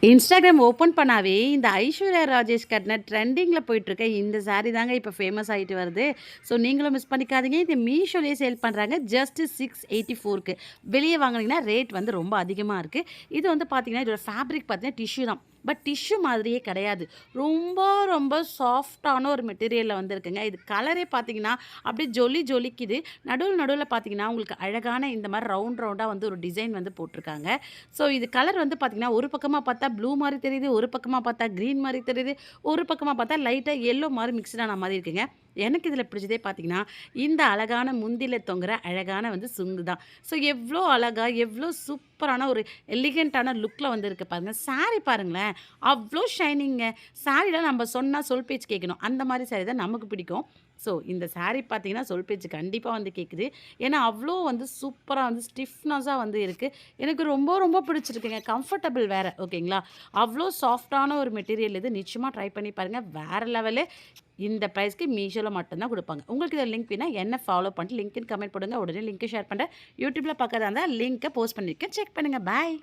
Instagram open பண்ணாவே இந்த ஐஸ்வர்யா ராஜேஷ் கட்டின ட்ரெண்டிங்கில் போயிட்டுருக்க இந்த சாரீ தாங்க இப்போ ஃபேமஸ் ஆகிட்டு வருது. ஸோ நீங்களும் மிஸ் பண்ணிக்காதீங்க. இது மீஷோலேயே சேல் பண்ணுறாங்க. ஜஸ்ட் 684க்கு வெளியே வாங்கினீங்கன்னா ரேட் வந்து ரொம்ப அதிகமாக இருக்குது. இது வந்து பார்த்தீங்கன்னா இதோட ஃபேப்ரிக் பார்த்தீங்கன்னா டிஷ்யூ தான். பட் டிஷ்யூ மாதிரியே கிடையாது. ரொம்ப ரொம்ப சாஃப்டான ஒரு மெட்டீரியலில் வந்து இருக்குங்க. இது கலரே பார்த்தீங்கன்னா அப்படியே ஜொலிக்குது. நடுவில் பார்த்தீங்கன்னா உங்களுக்கு அழகான இந்த மாதிரி ரவுண்டாக வந்து ஒரு டிசைன் வந்து போட்டிருக்காங்க. ஸோ இது கலர் வந்து பார்த்தீங்கன்னா ஒரு பக்கமாக பார்த்தா ப்ளூ மாதிரி தெரியுது, ஒரு பக்கமாக பார்த்தா க்ரீன் மாதிரி தெரியுது, ஒரு பக்கமாக பார்த்தா லைட்டாக எல்லோ மாதிரி மிக்ஸ்டான மாதிரி இருக்குங்க. எனக்கு இதில் பிடிச்சதே பார்த்தீங்கன்னா இந்த அழகான முந்தில தொங்குற அழகான வந்து சுங்கு தான். ஸோ எவ்வளோ அழகா எவ்வளோ சூப்பரான ஒரு எலிகெண்ட்டான லுக்கில் வந்து இருக்குது பாருங்கள். சாரீ பாருங்களேன், அவ்வளோ ஷைனிங்க. சாரீலாம் நம்ம சொன்னால் சொல் பேச்சு கேட்கணும், அந்த மாதிரி சாரீ தான் நமக்கு பிடிக்கும். ஸோ இந்த சாரீ பார்த்தீங்கன்னா சொல் பேச்சு கண்டிப்பாக வந்து கேட்குது. ஏன்னா அவ்வளோ வந்து சூப்பராக வந்து ஸ்டிஃப்னஸாக வந்து இருக்குது. எனக்கு ரொம்ப ரொம்ப பிடிச்சிருக்குங்க. கம்ஃபர்டபுள் வேறு, ஓகேங்களா? அவ்வளோ சாஃப்டான ஒரு மெட்டீரியல் இது. நிச்சயமாக ட்ரை பண்ணி பாருங்கள். வேறு லெவலு. இந்த ப்ரைஸ்க்கு மீஷோவில் மட்டும்தான் கொடுப்பாங்க. உங்களுக்கு இதில் லிங்க் வேணா என்ன ஃபாலோ பண்ணிட்டு லிங்க்னு கமெண்ட் போடுங்க. உடனே லிங்க்கை ஷேர் பண்ணுறேன். யூடியூப்பில் பார்க்கறதா இருந்தால் லிங்க்கை போஸ்ட் பண்ணியிருக்கேன், செக் பண்ணுங்கள். பாய்.